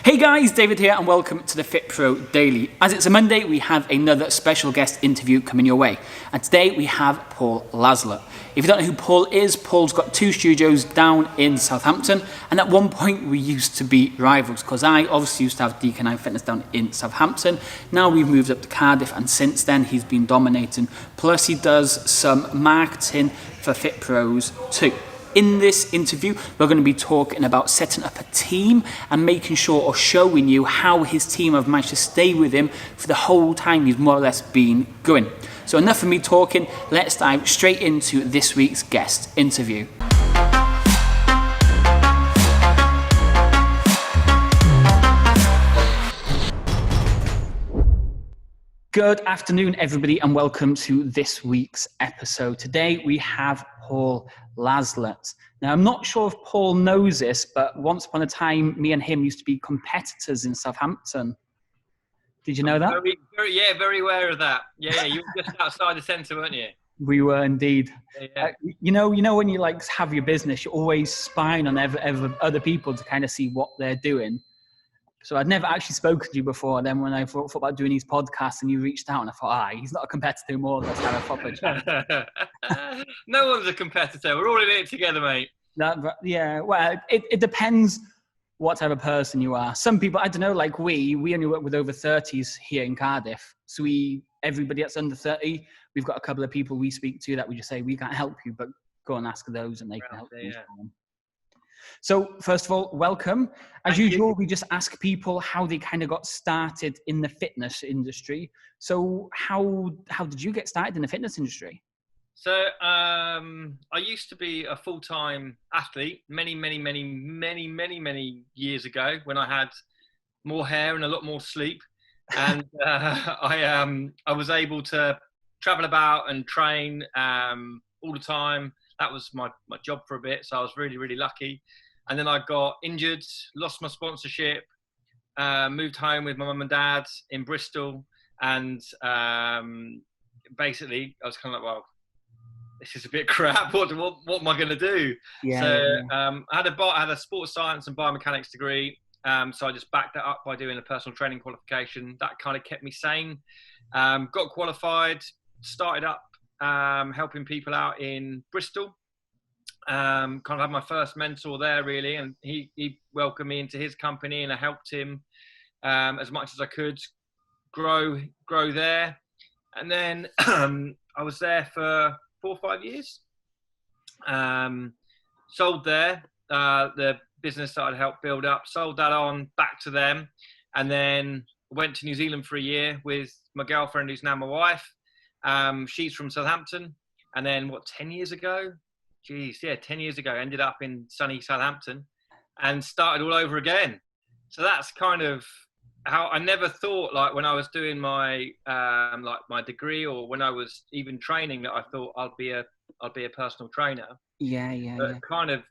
Hey guys, David here and welcome to the FitPro Daily. As it's a Monday, we have another special guest interview coming your way. And today we have Paul Laslett. If you don't know who Paul is, Paul's got 2 studios down in Southampton. And at one point we used to be rivals because I obviously used to have DK9 Fitness down in Southampton. Now we've moved up to Cardiff and since then he's been dominating. Plus he does some marketing for FitPros too. In this interview, we're going to be talking about setting up a team and making sure or showing you how his team have managed to stay with him for the whole time he's more or less been going. So enough of me talking, let's dive straight into this week's guest interview. Good afternoon, everybody, and welcome to this week's episode. Today we have Paul Laslett. Now, I'm not sure if Paul knows this, but once upon a time, me and him used to be competitors in Southampton. Did you know that? Very aware of that. Yeah, you were just outside the centre, weren't you? We were indeed. Yeah. You know when you like have your business, you're always spying on other people to kind of see what they're doing. So I'd never actually spoken to you before. Then when I thought about doing these podcasts and you reached out and I thought, he's not a competitor anymore. Let's have a proper chat. No one's a competitor. We're all in it together, mate. Well, it depends what type of person you are. Some people, I don't know, like we only work with over 30s here in Cardiff. So everybody that's under 30, we've got a couple of people we speak to that we just say, we can't help you, but go and ask those and they can help you. So first of all, welcome. As usual, we just ask people how they kind of got started in the fitness industry. So how did you get started in the fitness industry? So I used to be a full-time athlete many years ago when I had more hair and a lot more sleep. And I was able to travel about and train all the time. That was my job for a bit, so I was really lucky. And then I got injured, lost my sponsorship, moved home with my mum and dad in Bristol, and basically I was kind of like, well, this is a bit crap. What am I going to do? I had a sports science and biomechanics degree, so I just backed that up by doing a personal training qualification. That kind of kept me sane. Got qualified, started up helping people out in Bristol. Kind of had my first mentor there really, and he welcomed me into his company, and I helped him as much as I could grow there. And then I was there for 4 or 5 years. Sold there, the business that I'd helped build up, sold that on back to them, and then went to New Zealand for a year with my girlfriend, who's now my wife. She's from Southampton, and then 10 years ago? 10 years ago, ended up in sunny Southampton and started all over again. So that's kind of how I never thought, like when I was doing my my degree or when I was even training, that I thought I'd be a personal trainer. But kind of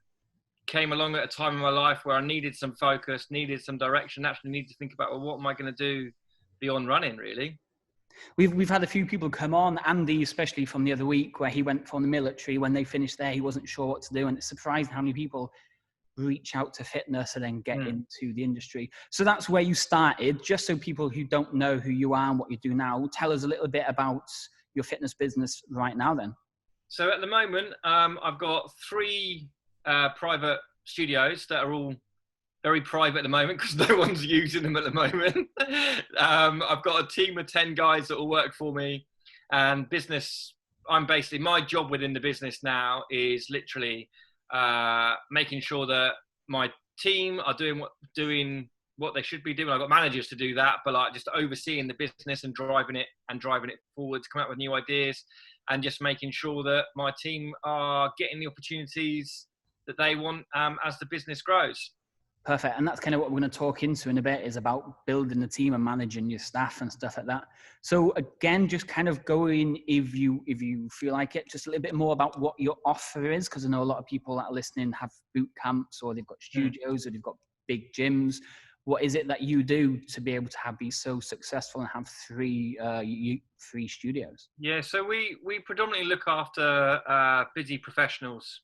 came along at a time in my life where I needed some focus, needed some direction, actually needed to think about, well, what am I going to do beyond running, really? We've had a few people come on, Andy especially from the other week, where he went from the military. When they finished there, he wasn't sure what to do, and it's surprising how many people reach out to fitness and then get into the industry. So that's where you started. Just so people who don't know who you are and what you do now, tell us a little bit about your fitness business right now then. So at the moment, I've got 3 private studios that are all very private at the moment because no one's using them at the moment. I've got a team of 10 guys that all work for me, and business. My job within the business now is literally making sure that my team are doing what they should be doing. I've got managers to do that, but like just overseeing the business and driving it forward, to come up with new ideas, and just making sure that my team are getting the opportunities that they want as the business grows. Perfect. And that's kind of what we're going to talk into in a bit, is about building the team and managing your staff and stuff like that. So again, just kind of going, if you feel like it, just a little bit more about what your offer is, because I know a lot of people that are listening have boot camps, or they've got studios, or they've got big gyms. What is it that you do to be able to be so successful and have 3 studios? Yeah, so we predominantly look after busy professionals.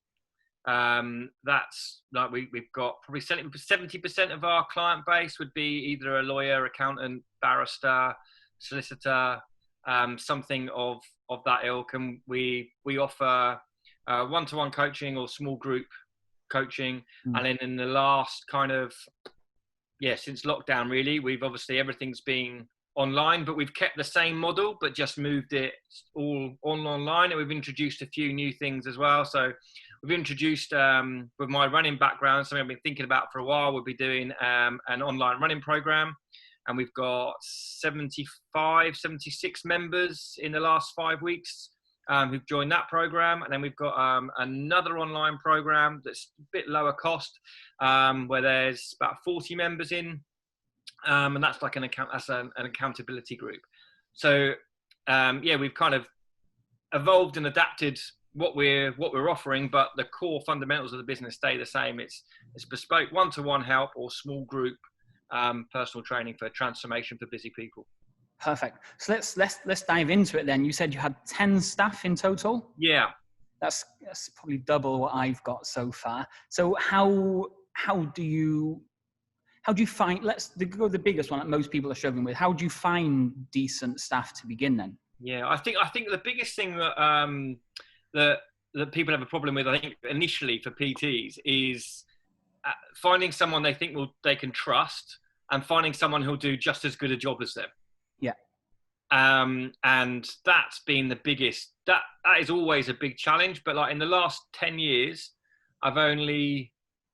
That's like we've got probably 70% of our client base would be either a lawyer, accountant, barrister, solicitor, something of that ilk. And we offer one-to-one coaching or small group coaching. And then in the last since lockdown, really, we've obviously everything's been online, but we've kept the same model, but just moved it all online. And we've introduced a few new things as well. So we've introduced, with my running background, something I've been thinking about for a while, we'll be doing an online running program. And we've got 76 members in the last 5 weeks who've joined that program. And then we've got another online program that's a bit lower cost, where there's about 40 members in. And that's like an accountability group. So we've kind of evolved and adapted what we're offering, but the core fundamentals of the business stay the same. It's bespoke one-to-one help or small group personal training for transformation for busy people. Perfect. So let's dive into it then. You said you had 10 staff in total? Yeah. That's probably double what I've got so far. So how do you find, let's go the biggest one that most people are struggling with. How do you find decent staff to begin then? Yeah, I think the biggest thing that people have a problem with, I think initially for PTs, is finding someone they think they can trust, and finding someone who'll do just as good a job as them. Yeah. And that's been the biggest, that is always a big challenge. But like in the last 10 years, I've only,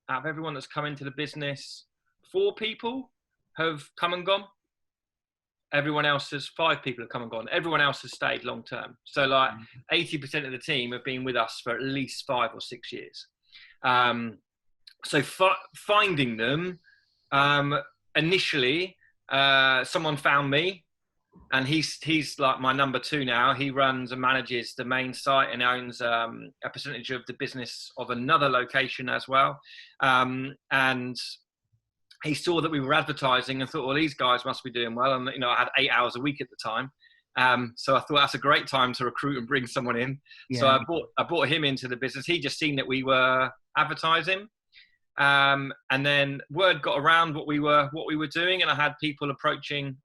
out of everyone that's come into the business, 4 people have come and gone. Everyone else 5 people have come and gone. Everyone else has stayed long term. So like 80% of the team have been with us for at least 5 or 6 years. So finding them, initially, someone found me, and he's like my number 2 now. He runs and manages the main site and owns a percentage of the business of another location as well. And he saw that we were advertising and thought, well, these guys must be doing well. And, I had 8 hours a week at the time. So I thought that's a great time to recruit and bring someone in. Yeah. So I brought him into the business. He just seen that we were advertising. And then word got around what we were doing, and I had people approaching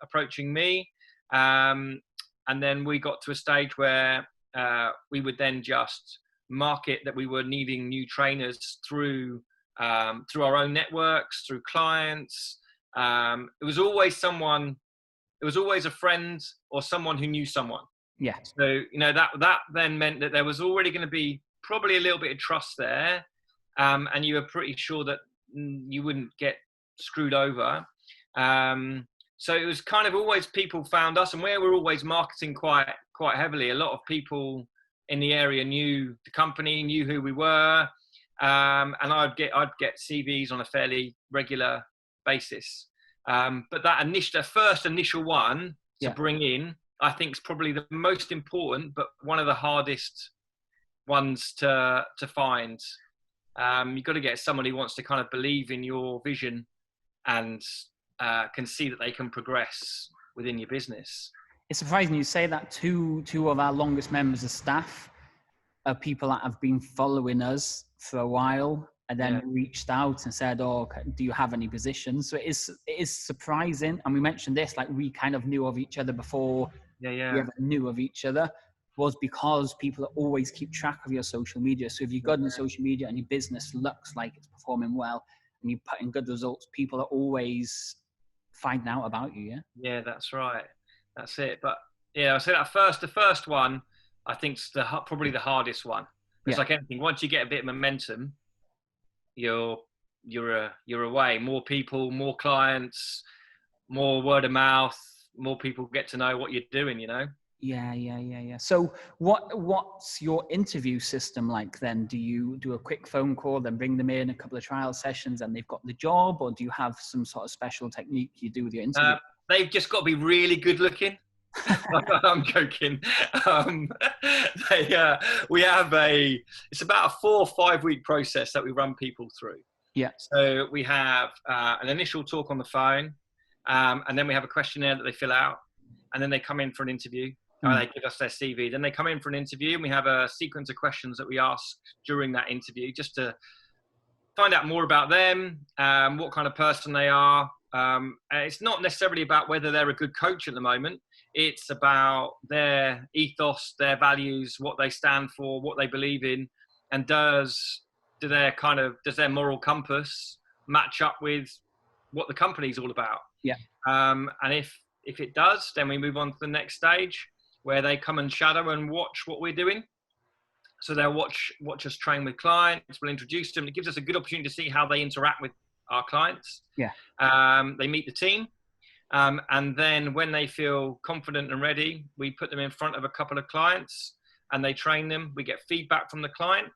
me. And then we got to a stage where we would then just market that we were needing new trainers through our own networks, through clients. It was always a friend or someone who knew someone. Yeah. So, that then meant that there was already going to be probably a little bit of trust there. And you were pretty sure that you wouldn't get screwed over. So it was kind of always people found us, and where we're always marketing quite heavily. A lot of people in the area knew the company, knew who we were. And I'd get CVs on a fairly regular basis. But that first initial one to bring in, I think is probably the most important, but one of the hardest ones to find. You've got to get someone who wants to kind of believe in your vision and can see that they can progress within your business. It's surprising you say that. Two of our longest members of staff are people that have been following us for a while and then reached out and said, "Oh, do you have any positions?" So it is surprising. And we mentioned this, like we kind of knew of each other before we ever knew of each other, was because people always keep track of your social media. So if you go on social media and your business looks like it's performing well and you put in good results, people are always finding out about you. Yeah. Yeah, that's right. That's it. But I say the first one, I think is probably the hardest one. It's like anything. Once you get a bit of momentum, you're away. More people, more clients, more word of mouth, more people get to know what you're doing, Yeah. So what's your interview system like then? Do you do a quick phone call, then bring them in a couple of trial sessions and they've got the job, or do you have some sort of special technique you do with your interview? They've just got to be really good looking. I'm joking. It's about a 4 or 5 week process that we run people through. Yeah. So we have an initial talk on the phone, and then we have a questionnaire that they fill out, and then they come in for an interview. They give us their CV. Then they come in for an interview, and we have a sequence of questions that we ask during that interview just to find out more about them, what kind of person they are. And it's not necessarily about whether they're a good coach at the moment. It's about their ethos, their values, what they stand for, what they believe in, and does their moral compass match up with what the company's all about? Yeah. And if it does, then we move on to the next stage where they come and shadow and watch what we're doing. So they'll watch us train with clients. We'll introduce them. It gives us a good opportunity to see how they interact with our clients. Yeah. They meet the team. And then when they feel confident and ready, we put them in front of a couple of clients and they train them. We get feedback from the client,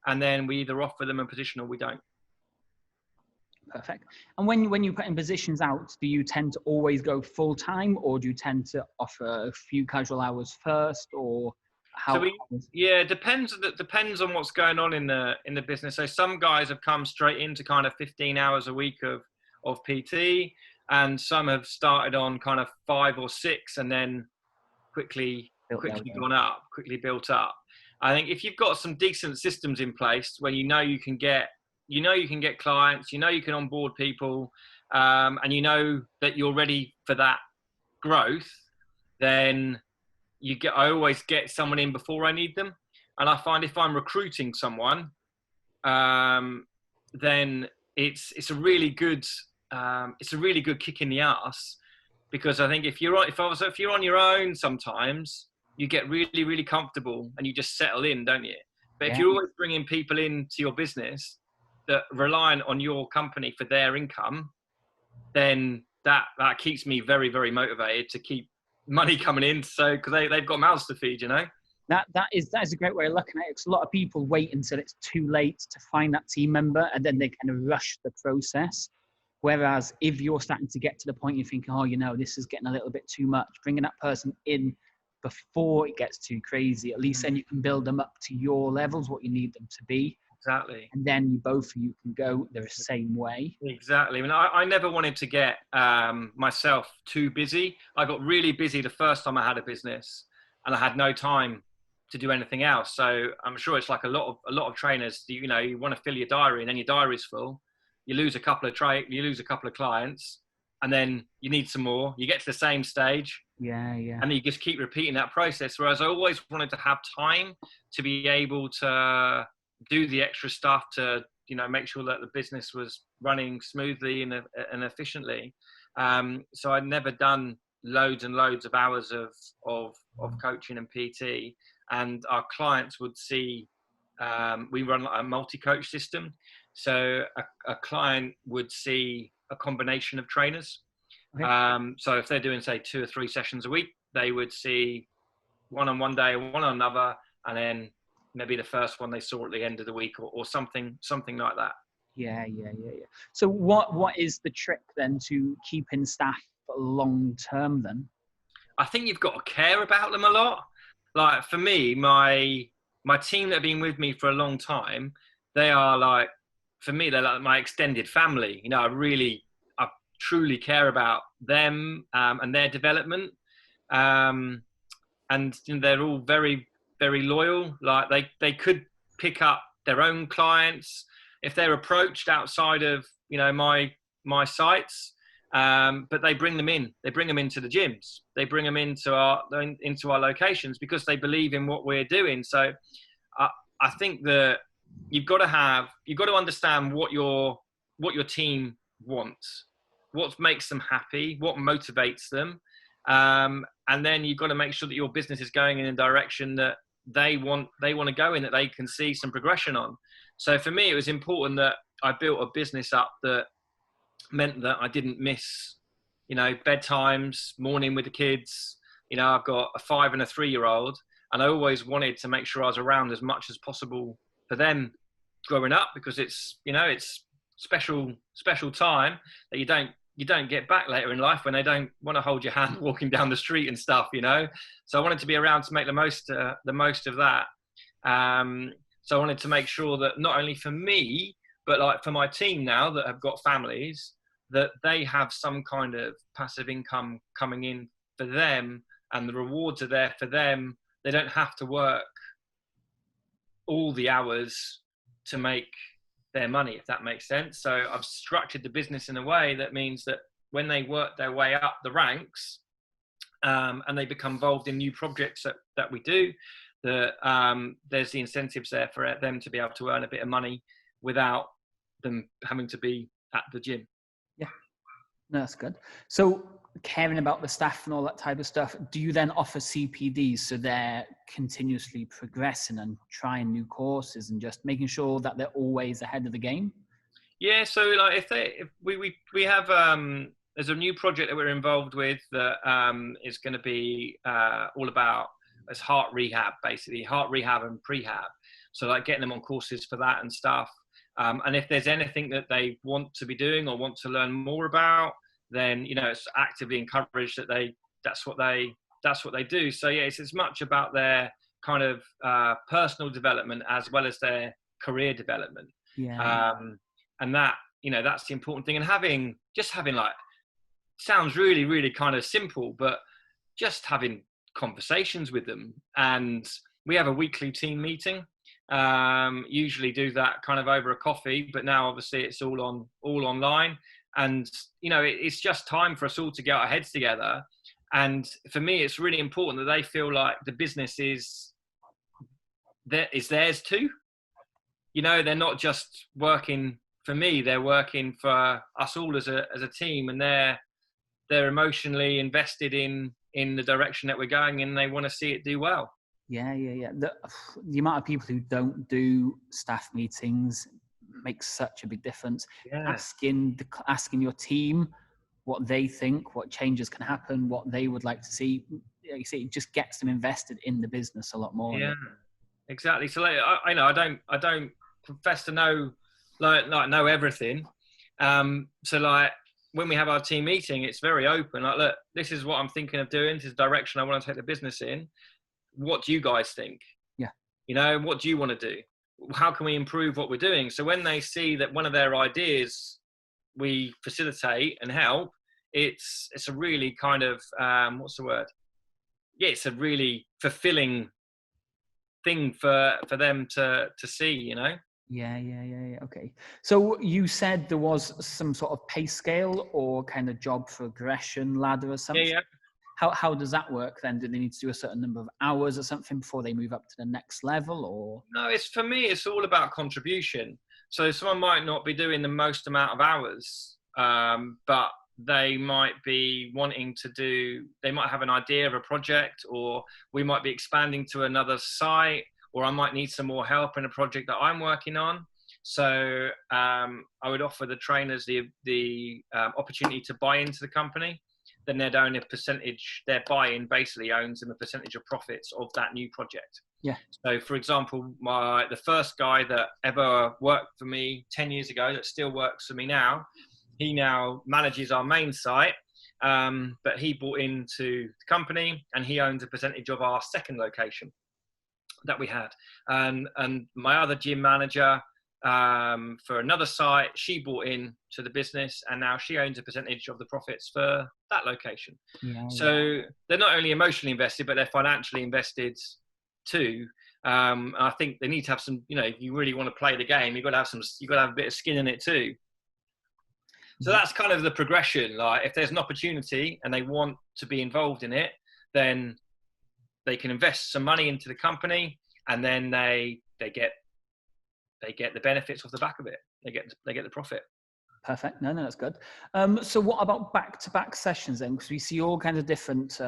and then we either offer them a position or we don't. Perfect. And when you put in positions out, do you tend to always go full time, or do you tend to offer a few casual hours first, or how? It depends. It depends on what's going on in the business. So some guys have come straight into kind of 15 hours a week of PT, and some have started on kind of 5 or 6, and then quickly built up. I think if you've got some decent systems in place where you can get clients, you can onboard people, and you know that you're ready for that growth, then I always get someone in before I need them. And I find if I'm recruiting someone, then it's a really good kick in the ass, because I think if you're on your own, sometimes you get really, really comfortable and you just settle in, don't you? But if you're always bringing people into your business that rely on your company for their income, then that keeps me very, very motivated to keep money coming in. So, because they've got mouths to feed, That is a great way of looking at it, because a lot of people wait until it's too late to find that team member, and then they kind of rush the process. Whereas if you're starting to get to the point you're thinking, this is getting a little bit too much, bringing that person in before it gets too crazy, at least then you can build them up to your levels, what you need them to be. Exactly. And then both of you can go the same way. Exactly. I mean, I never wanted to get myself too busy. I got really busy the first time I had a business, and I had no time to do anything else. So I'm sure it's like a lot of trainers. You want to fill your diary, and then your diary's full. You lose a couple of clients, and then you need some more. You get to the same stage. Yeah. And you just keep repeating that process. Whereas I always wanted to have time to be able to do the extra stuff to, make sure that the business was running smoothly and efficiently. So I'd never done loads and loads of hours of coaching and PT. And our clients would see, we run a multi-coach system. So a client would see a combination of trainers. Okay. So if they're doing, say, 2 or 3 sessions a week, they would see one on one day, one on another, and then maybe the first one they saw at the end of the week, or something like that. Yeah. So what is the trick then to keeping staff long term then? I think you've got to care about them a lot. Like for me, my team that have been with me for a long time, they're like my extended family. I truly care about them and their development. And they're all very, very loyal. Like they could pick up their own clients if they're approached outside of my sites, but they bring them in. They bring them into the gyms. They bring them into our locations because they believe in what we're doing. So I think that you've got to understand what your team wants, what makes them happy, what motivates them. And then you've got to make sure that your business is going in a direction that they want to go in, that they can see some progression on. So for me, it was important that I built a business up that meant that I didn't miss, bedtimes, morning with the kids. I've got a 5 and a 3-year-old, and I always wanted to make sure I was around as much as possible for them growing up, because it's special time that you don't get back later in life when they don't want to hold your hand walking down the street and stuff, So I wanted to be around to make the most of that. So I wanted to make sure that not only for me, but like for my team now that have got families, that they have some kind of passive income coming in for them and the rewards are there for them. They don't have to work all the hours to make their money, if that makes sense. So I've structured the business in a way that means that when they work their way up the ranks, and they become involved in new projects that we do, there's the incentives there for them to be able to earn a bit of money without them having to be at the gym. Yeah, no, that's good. So caring about the staff and all that type of stuff, do you then offer CPDs so they're continuously progressing and trying new courses and just making sure that they're always ahead of the game? Yeah, so like if we have there's a new project that we're involved with that is going to be all about as heart rehab, basically heart rehab and prehab. So like getting them on courses for that and stuff. And if there's anything that they want to be doing or want to learn more about, then it's actively encouraged that that's what they do. So yeah, it's as much about their kind of personal development as well as their career development. Yeah. And that that's the important thing. And having like, sounds really, really kind of simple, but just having conversations with them. And we have a weekly team meeting. Usually do that kind of over a coffee, but now obviously it's all online. And it's just time for us all to get our heads together. And for me, it's really important that they feel like the business is theirs too. They're not just working for me; they're working for us all as a team, and they're emotionally invested in the direction that we're going in. And they want to see it do well. Yeah. The amount of people who don't do staff meetings makes such a big difference. Yeah. Asking your team what they think, what changes can happen, what they would like to see. You see, it just gets them invested in the business a lot more. Yeah, exactly. So like, I don't profess to know know everything. So like when we have our team meeting, it's very open. Like, look, this is what I'm thinking of doing. This is the direction I want to take the business in. What do you guys think? Yeah. What do you want to do? How can we improve what we're doing? So when they see that one of their ideas we facilitate and help, it's a really kind of what's the word? Yeah, it's a really fulfilling thing for them to see. Yeah. Okay. So you said there was some sort of pay scale or kind of job progression ladder or something. Yeah. How does that work then? Do they need to do a certain number of hours or something before they move up to the next level, or? No, for me, it's all about contribution. So someone might not be doing the most amount of hours, but they might be they might have an idea of a project, or we might be expanding to another site, or I might need some more help in a project that I'm working on. So I would offer the trainers the opportunity to buy into the company. Then they'd own a percentage, their buy-in basically owns them a percentage of profits of that new project. Yeah. So for example, the first guy that ever worked for me 10 years ago, that still works for me now, he now manages our main site, but he bought into the company and he owns a percentage of our second location that we had. And my other gym manager, for another site, she bought in to the business and now she owns a percentage of the profits for that location. Yeah. So they're not only emotionally invested, but they're financially invested too. I think they need to have some, if you really want to play the game, you've got to have a bit of skin in it too. So that's kind of the progression. Like if there's an opportunity and they want to be involved in it, then they can invest some money into the company and then they get the benefits off the back of it. They get the profit. Perfect. No, that's good. So what about back-to-back sessions then? Because we see all kinds of different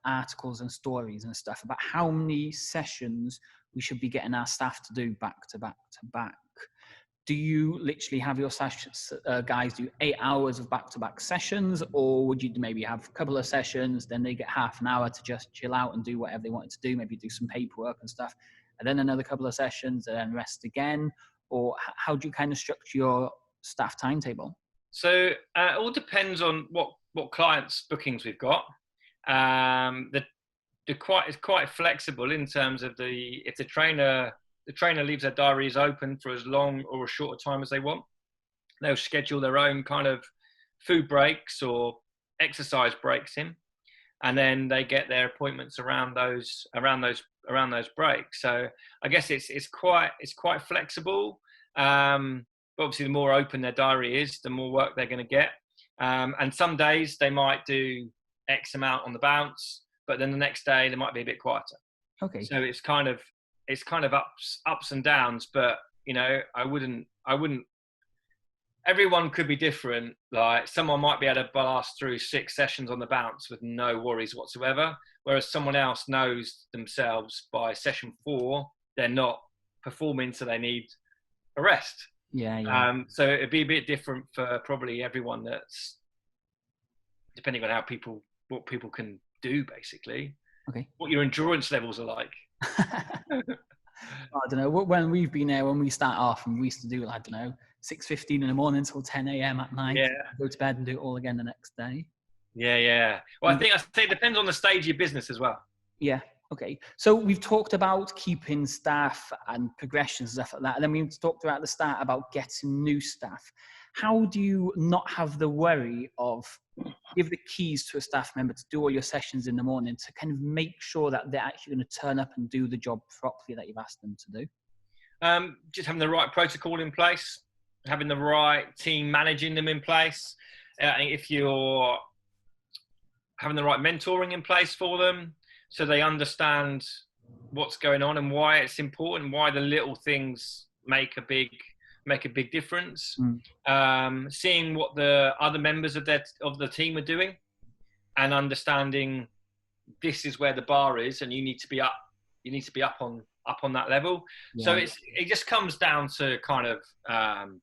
articles and stories and stuff about how many sessions we should be getting our staff to do back-to-back. Do you literally have your guys do 8 hours of back-to-back sessions, or would you maybe have a couple of sessions, then they get half an hour to just chill out and do whatever they wanted to do, maybe do some paperwork and stuff, and then another couple of sessions and then rest again? Or how do you kind of structure your staff timetable? So it all depends on what clients' bookings we've got. It's quite flexible in terms of if the trainer leaves their diaries open for as long or as short a time as they want. They'll schedule their own kind of food breaks or exercise breaks in. and then they get their appointments around those breaks. So I guess it's quite flexible. But obviously, the more open their diary is, the more work they're going to get. And some days they might do X amount on the bounce, but then the next day they might be a bit quieter. Okay. So it's kind of ups and downs. But I wouldn't. Everyone could be different. Like someone might be able to blast through 6 sessions on the bounce with no worries whatsoever, whereas someone else knows themselves by session 4 they're not performing, so they need a rest. Yeah. So it'd be a bit different for probably everyone. That's depending on what people can do, basically. Okay. What your endurance levels are like. I don't know. When we've been there, when we start off, and we used to do, I don't know, 6:15 in the morning until 10 a.m. at night. Yeah. Go to bed and do it all again the next day. Yeah. Well, I say it depends on the stage of your business as well. Yeah. Okay. So we've talked about keeping staff and progressions and stuff like that. And then we've talked about at the start about getting new staff. How do you not have the worry of give the keys to a staff member to do all your sessions in the morning to kind of make sure that they're actually going to turn up and do the job properly that you've asked them to do? Just having the right protocol in place, having the right team managing them in place. If you're having the right mentoring in place for them, so they understand what's going on and why it's important, why the little things make a big difference. Seeing what the other members of the team are doing, and understanding this is where the bar is, and you need to be up on that level. Yeah. So it just comes down to kind of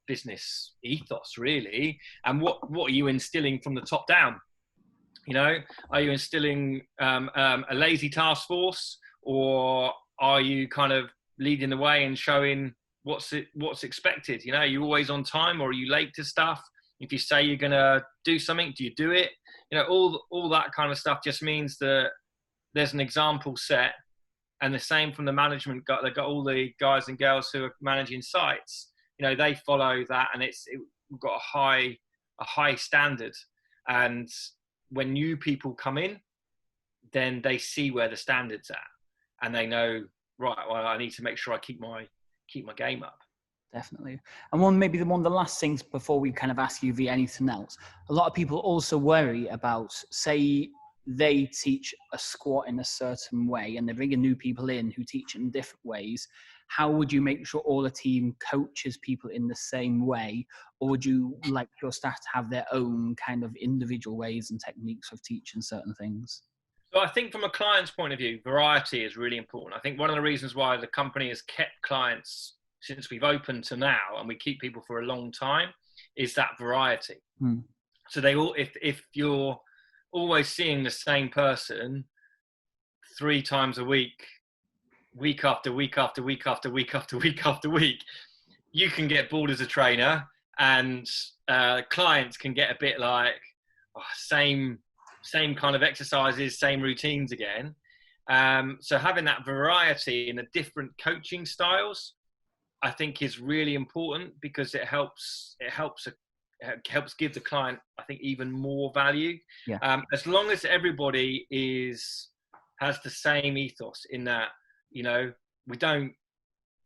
business ethos, really, and what are you instilling from the top down? Are you instilling a lazy task force, or are you kind of leading the way and showing what's expected? Are you always on time, or are you late to stuff? If you say you're going to do something, do you do it? All that kind of stuff just means that there's an example set, and the same from the management. They've got all the guys and girls who are managing sites. They follow that, and we've got a high standard. And when new people come in, then they see where the standard's at, and they know, right, well, I need to make sure I keep my game up. Definitely. And one of the last things before we kind of ask you via anything else, a lot of people also worry about, say they teach a squat in a certain way and they're bringing new people in who teach it in different ways. How would you make sure all the team coaches people in the same way? Or would you like your staff to have their own kind of individual ways and techniques of teaching certain things? So I think from a client's point of view, variety is really important. I think one of the reasons why the company has kept clients since we've opened to now, and we keep people for a long time, is that variety. So if you're always seeing the same person 3 times a week, week after week after week after week after week after week, you can get bored as a trainer, and clients can get a bit like, same kind of exercises, same routines again. So having that variety in the different coaching styles, I think, is really important, because it helps give the client, I think, even more value. Yeah. As long as everybody has the same ethos in that, we don't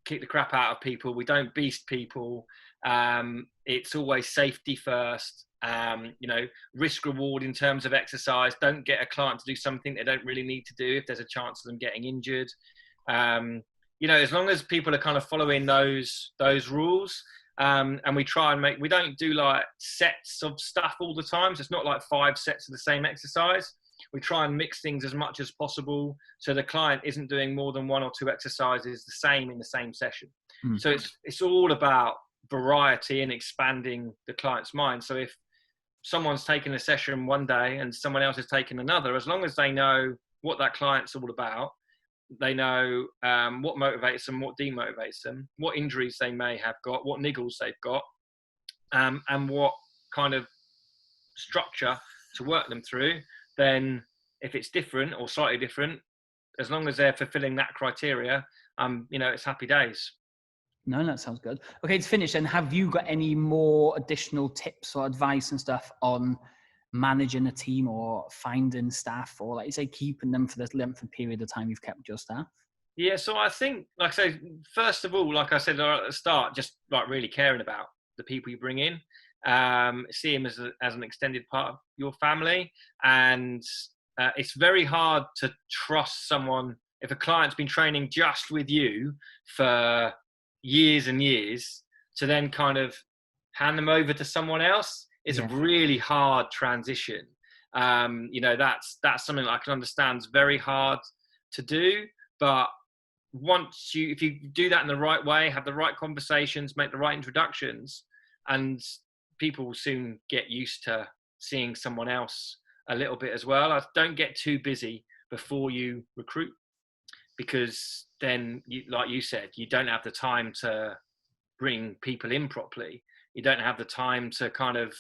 kick the crap out of people, we don't beast people. It's always safety first. Risk reward in terms of exercise. Don't get a client to do something they don't really need to do if there's a chance of them getting injured. As long as people are kind of following those rules, and we try and we don't do like sets of stuff all the time. So it's not like 5 sets of the same exercise. We try and mix things as much as possible, so the client isn't doing more than 1 or 2 exercises the same in the same session. So it's all about variety and expanding the client's mind. So if someone's taking a session one day and someone else is taking another, as long as they know what that client's all about, they know what motivates them, what demotivates them, what injuries they may have got, what niggles they've got, and what kind of structure to work them through, then if it's different or slightly different, as long as they're fulfilling that criteria, it's happy days. No, that sounds good. Okay, to finish, and have you got any more additional tips or advice and stuff on managing a team or finding staff, or like you say, keeping them for the length of period of time you've kept your staff? Yeah, so I think, like I say, first of all, like I said at the start, just like really caring about the people you bring in, see them as an extended part of your family, and it's very hard to trust someone if a client's been training just with you for years and years to then kind of hand them over to someone else. It's a really hard transition. That's something that I can understand is very hard to do, but if you do that in the right way, have the right conversations, make the right introductions, and people will soon get used to seeing someone else a little bit as well. Don't get too busy before you recruit, because then, like you said, you don't have the time to bring people in properly. You don't have the time to kind of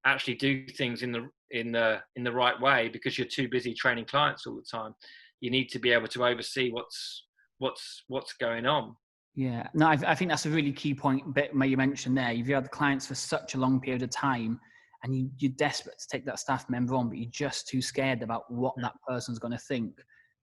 actually do things in the right way, because you're too busy training clients all the time. You need to be able to oversee what's going on. Yeah, no, I think that's a really key point bit where you mentioned there. You've had the clients for such a long period of time, and you're desperate to take that staff member on, but you're just too scared about what that person's going to think.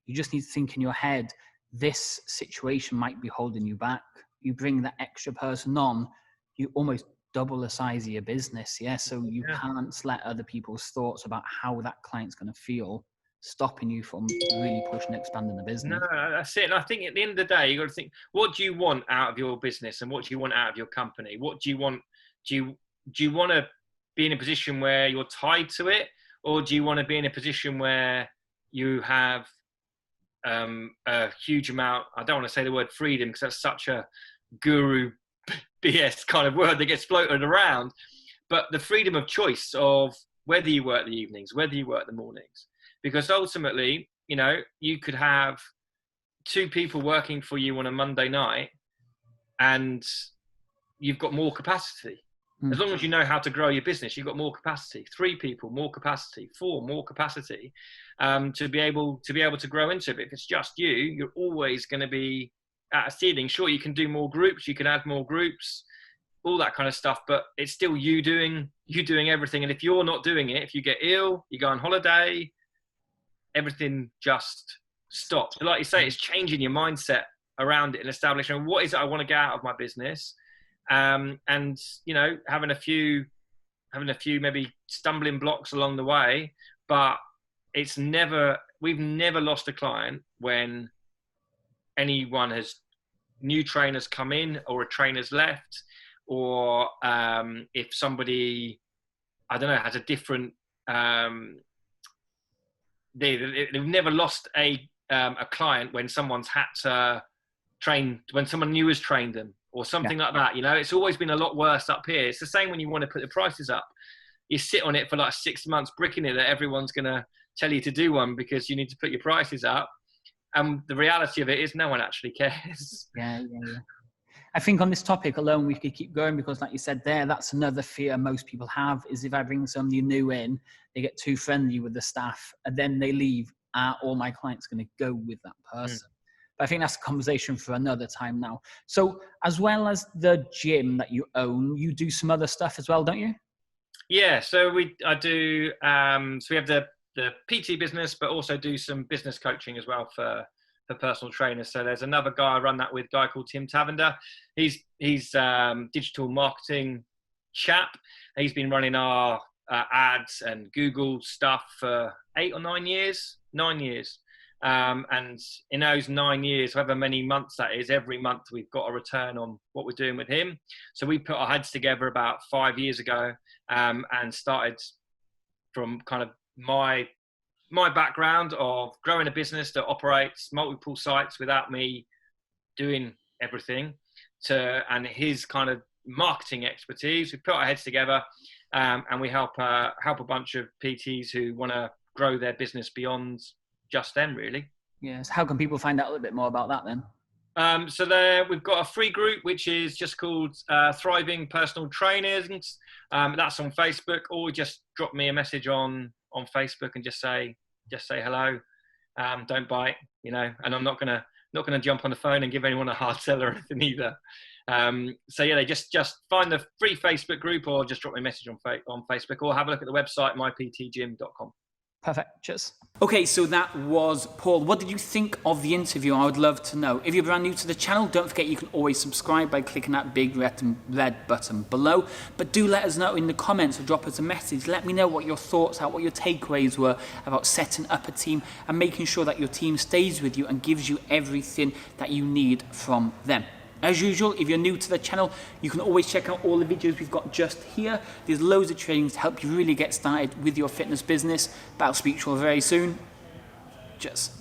You just need to think in your head, this situation might be holding you back. You bring that extra person on, you almost double the size of your business. Yeah, so you can't let other people's thoughts about how that client's going to feel stopping you from really pushing and expanding the business. No, that's it. And I think at the end of the day, you've got to think, what do you want out of your business, and what do you want out of your company? What do you want? Do you want to be in a position where you're tied to it, or do you want to be in a position where you have a huge amount, I don't want to say the word freedom, because that's such a guru BS kind of word that gets floated around, but the freedom of choice of whether you work the evenings, whether you work the mornings. Because ultimately, you could have 2 people working for you on a Monday night and you've got more capacity. As long as you know how to grow your business, you've got more capacity. 3 people, more capacity. 4, more capacity, to be able to grow into it. But if it's just you, you're always going to be at a ceiling. Sure, you can do more groups, you can add more groups, all that kind of stuff, but it's still you doing everything. And if you're not doing it, if you get ill, you go on holiday, everything just stops. Like you say, it's changing your mindset around it and establishing what is it I want to get out of my business, and having a few maybe stumbling blocks along the way. But we've never lost a client when anyone new trainers come in, or a trainer's left, or if somebody, I don't know, has a different they've never lost a client when someone's had to train, when someone new has trained them or something like that. It's always been a lot worse up here. It's the same when you want to put the prices up. You sit on it for like 6 months, bricking it that everyone's going to tell you to do one because you need to put your prices up. And the reality of it is no one actually cares. Yeah. I think on this topic alone, we could keep going, because like you said there, that's another fear most people have, is if I bring somebody new in, they get too friendly with the staff and then they leave, all my clients going to go with that person. But I think that's a conversation for another time now. So as well as the gym that you own, you do some other stuff as well, don't you? Yeah, so I do, so we have the PT business, but also do some business coaching as well for personal trainers. So there's another guy I run that with, a guy called Tim Tavender. He's digital marketing chap. He's been running our ads and Google stuff for 8 or 9 years. 9 years. And in those 9 years, however many months that is, every month we've got a return on what we're doing with him. So we put our heads together about 5 years ago, and started from kind of my background of growing a business that operates multiple sites without me doing everything, and his kind of marketing expertise. We put our heads together, and we help a bunch of PTs who want to grow their business beyond just them, really. Yes. How can people find out a little bit more about that then? So we've got a free group which is just called Thriving Personal Trainers. That's on Facebook, or just drop me a message on Facebook and just say hello. Don't bite, and I'm not gonna jump on the phone and give anyone a hard sell or anything either. So yeah, just find the free Facebook group, or just drop me a message on Facebook, or have a look at the website myptgym.com. Perfect. Cheers. Okay, so that was Paul. What did you think of the interview? I would love to know. If you're brand new to the channel, don't forget you can always subscribe by clicking that big red button below. But do let us know in the comments or drop us a message. Let me know what your thoughts are, what your takeaways were about setting up a team and making sure that your team stays with you and gives you everything that you need from them. As usual, if you're new to the channel, you can always check out all the videos we've got just here. There's loads of trainings to help you really get started with your fitness business. But I'll speak to you all very soon. Cheers.